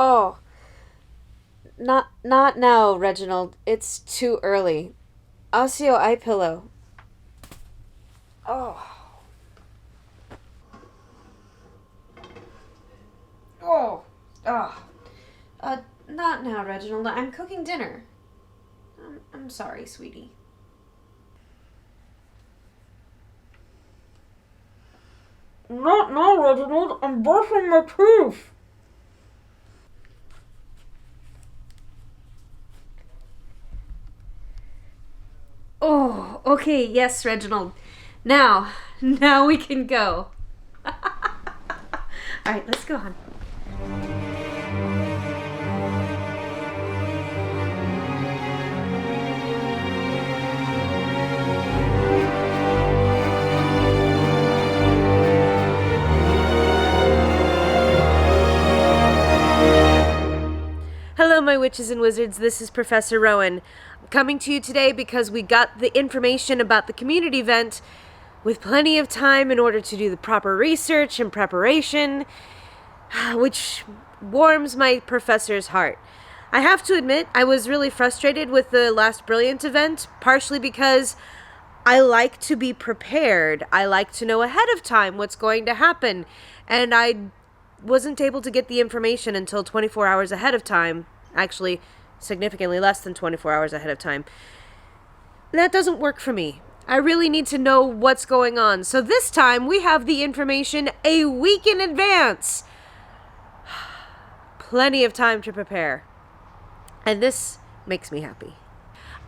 Oh, not now, Reginald. It's too early. Osseo eye pillow. Oh. Oh. Oh. Not now, Reginald. I'm cooking dinner. I'm sorry, sweetie. Not now, Reginald. I'm brushing my teeth. Oh, okay, yes, Reginald. Now, now we can go. All right, let's go on. Hello, my witches and wizards. This is Professor Rowan. I'm coming to you today because we got the information about the community event with plenty of time in order to do the proper research and preparation, which warms my professor's heart. I have to admit, I was really frustrated with the last Brilliant event, partially because I like to be prepared. I like to know ahead of time what's going to happen, and I wasn't able to get the information until 24 hours ahead of time. Actually, significantly less than 24 hours ahead of time. That doesn't work for me. I really need to know what's going on. So this time we have the information a week in advance. Plenty of time to prepare. And this makes me happy.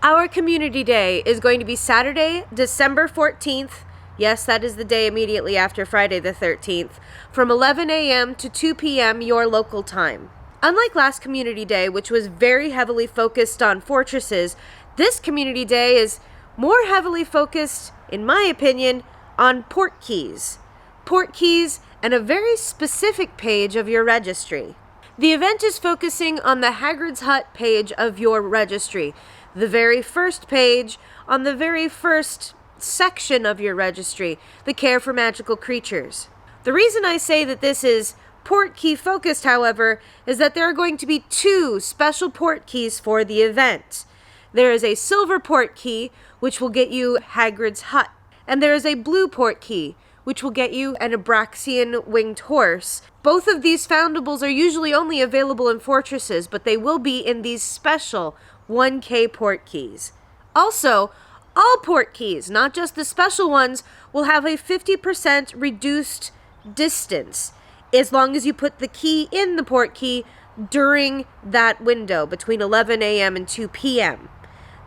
Our community day is going to be Saturday, December 14th. Yes, that is the day immediately after Friday the 13th, from 11 a.m. to 2 p.m. your local time. Unlike last Community Day, which was very heavily focused on fortresses, this Community Day is more heavily focused, in my opinion, on portkeys. Portkeys and a very specific page of your registry. The event is focusing on the Hagrid's Hut page of your registry, the very first page on the very first section of your registry, the Care for Magical Creatures. The reason I say that this is portkey focused, however, is that there are going to be two special portkeys for the event. There is a silver portkey, which will get you Hagrid's Hut, and there is a blue portkey, which will get you an Abraxian winged horse. Both of these foundables are usually only available in fortresses, but they will be in these special 1K portkeys. Also, all portkeys, not just the special ones, will have a 50% reduced distance as long as you put the key in the portkey during that window between 11 a.m. and 2 p.m.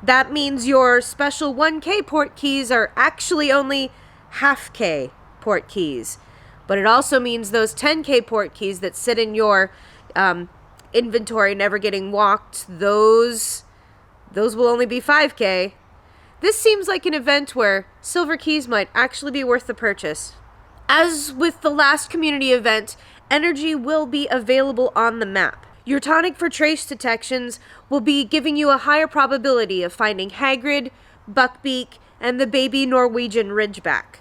That means your special 1K portkeys are actually only half K portkeys. But it also means those 10K portkeys that sit in your inventory never getting walked, those will only be 5K. This seems like an event where silver keys might actually be worth the purchase. As with the last community event, energy will be available on the map. Your tonic for trace detections will be giving you a higher probability of finding Hagrid, Buckbeak, and the baby Norwegian Ridgeback.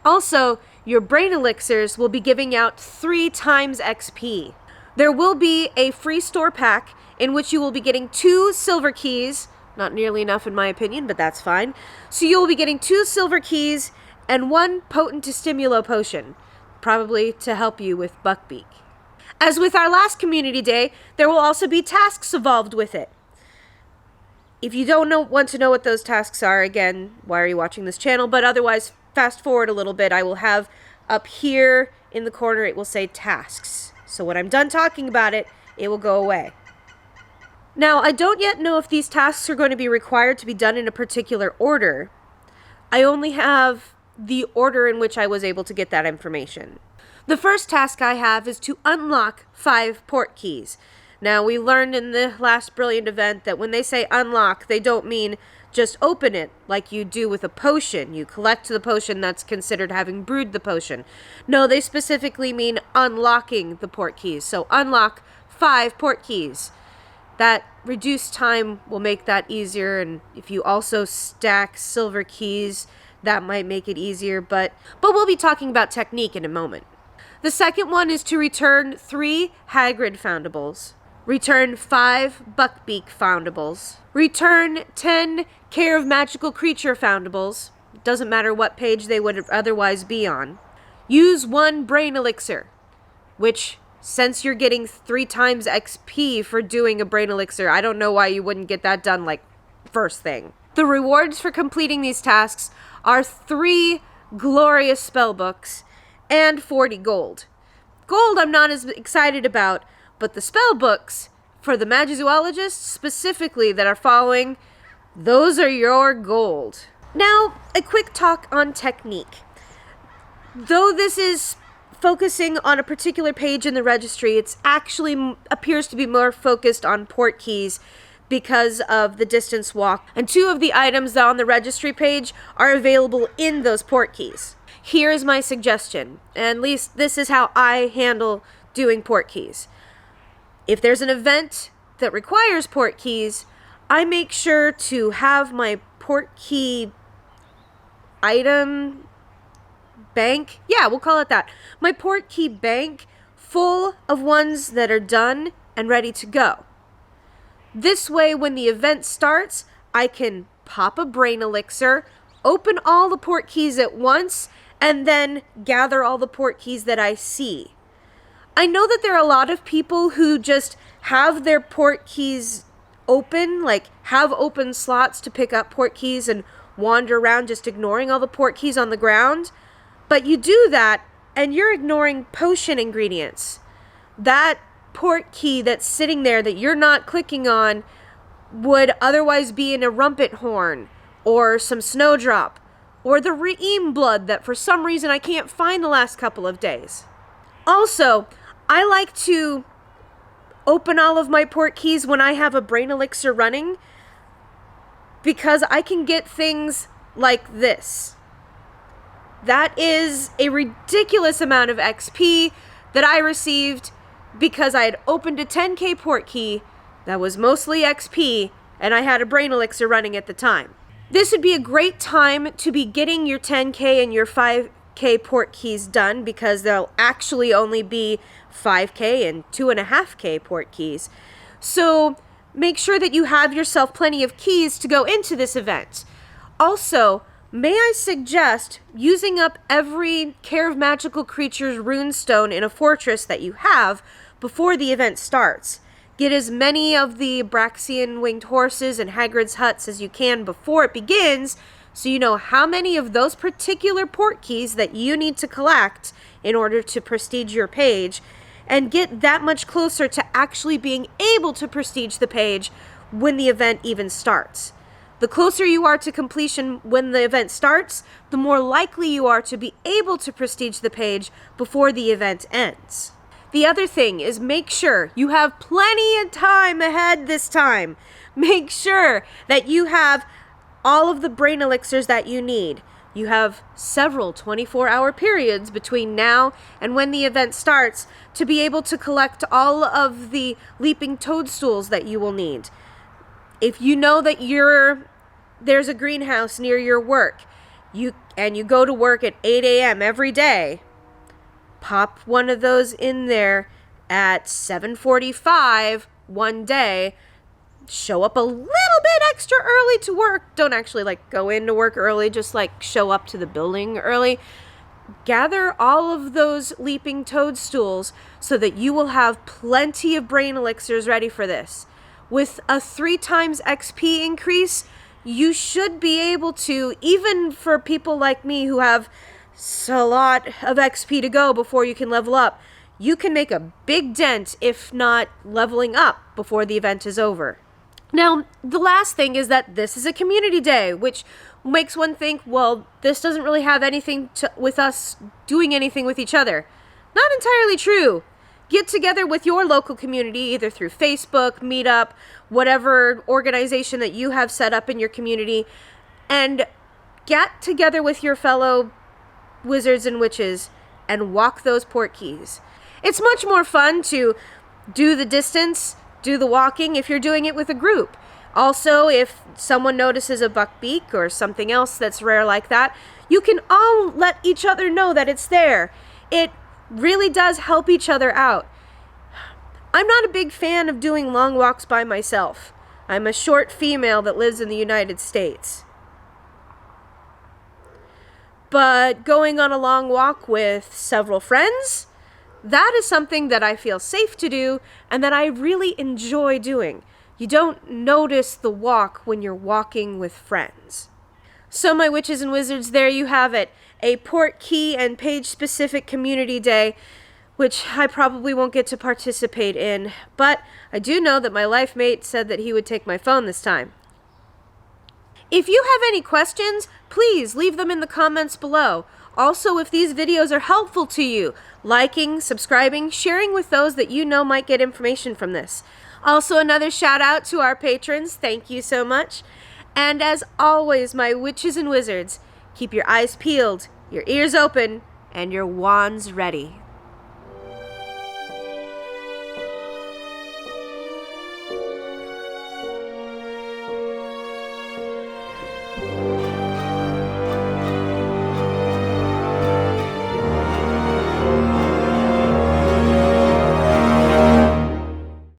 Also, your brain elixirs will be giving out 3 times XP. There will be a free store pack in which you will be getting 2 silver keys. Not nearly enough in my opinion, but that's fine. So you'll be getting 2 silver keys and 1 potent stimulo potion, probably to help you with Buckbeak. As with our last community day, there will also be tasks involved with it. If you don't want to know what those tasks are, again, why are you watching this channel? But otherwise, fast forward a little bit. I will have up here in the corner, it will say tasks. So when I'm done talking about it, it will go away. Now, I don't yet know if these tasks are going to be required to be done in a particular order. I only have the order in which I was able to get that information. The first task I have is to unlock 5 portkeys. Now, we learned in the last Brilliant event that when they say unlock, they don't mean just open it like you do with a potion. You collect the potion that's considered having brewed the potion. No, they specifically mean unlocking the portkeys. So unlock 5 portkeys. That reduced time will make that easier, and if you also stack silver keys, that might make it easier, but we'll be talking about technique in a moment. The second one is to return 3 Hagrid foundables. Return 5 Buckbeak foundables. Return 10 Care of Magical Creature foundables. Doesn't matter what page they would otherwise be on. Use 1 Brain Elixir, which, since you're getting 3 times XP for doing a Brain Elixir, I don't know why you wouldn't get that done like first thing. The rewards for completing these tasks are 3 glorious spell books and 40 gold. Gold I'm not as excited about, but the spell books for the Magizoologists specifically that are following, those are your gold. Now, a quick talk on technique. Though this is focusing on a particular page in the registry, it's actually appears to be more focused on port keys because of the distance walk. And 2 of the items on the registry page are available in those port keys. Here is my suggestion, and at least this is how I handle doing port keys. If there's an event that requires port keys, I make sure to have my port key item bank, yeah, we'll call it that, my port key bank full of ones that are done and ready to go. This way, when the event starts, I can pop a Brain Elixir, open all the port keys at once, and then gather all the port keys that I see. I know that there are a lot of people who just have their port keys open, like have open slots to pick up port keys and wander around just ignoring all the port keys on the ground. But you do that and you're ignoring potion ingredients. That port key that's sitting there that you're not clicking on would otherwise be in a rumpet horn or some snowdrop or the Re'em blood that for some reason I can't find the last couple of days. Also, I like to open all of my port keys when I have a Brain Elixir running because I can get things like this. That is a ridiculous amount of XP that I received because I had opened a 10k port key that was mostly XP and I had a Brain Elixir running at the time. This would be a great time to be getting your 10k and your 5k port keys done because there'll actually only be 5k and 2.5k port keys. So make sure that you have yourself plenty of keys to go into this event. Also, may I suggest using up every Care of Magical Creatures runestone in a fortress that you have before the event starts. Get as many of the Braxian winged horses and Hagrid's huts as you can before it begins, so you know how many of those particular port keys that you need to collect in order to prestige your page, and get that much closer to actually being able to prestige the page when the event even starts. The closer you are to completion when the event starts, the more likely you are to be able to prestige the page before the event ends. The other thing is make sure you have plenty of time ahead this time. Make sure that you have all of the Brain Elixirs that you need. You have several 24-hour periods between now and when the event starts to be able to collect all of the leaping toadstools that you will need. If you know that there's a greenhouse near your work, you go to work at 8 a.m. every day, pop one of those in there at 7:45 one day, show up a little bit extra early to work. Don't actually go into work early, just show up to the building early. Gather all of those leaping toadstools so that you will have plenty of Brain Elixirs ready for this. With a 3 times XP increase, you should be able to, even for people like me who have a lot of XP to go before you can level up, you can make a big dent, if not leveling up, before the event is over. Now, the last thing is that this is a community day, which makes one think, well, this doesn't really have anything with us doing anything with each other. Not entirely true. Get together with your local community, either through Facebook, Meetup, whatever organization that you have set up in your community, and get together with your fellow wizards and witches and walk those port keys. It's much more fun to do the distance, do the walking if you're doing it with a group. Also, if someone notices a buckbeak or something else that's rare like that, you can all let each other know that it's there. It really does help each other out. I'm not a big fan of doing long walks by myself. I'm a short female that lives in the United States. But going on a long walk with several friends, that is something that I feel safe to do and that I really enjoy doing. You don't notice the walk when you're walking with friends. So my witches and wizards, there you have it. A Portkey and page-specific community day, which I probably won't get to participate in. But I do know that my life mate said that he would take my phone this time. If you have any questions, please leave them in the comments below. Also, if these videos are helpful to you, liking, subscribing, sharing with those that you know might get information from this. Also, another shout out to our patrons. Thank you so much. And as always, my witches and wizards, keep your eyes peeled, your ears open, and your wands ready.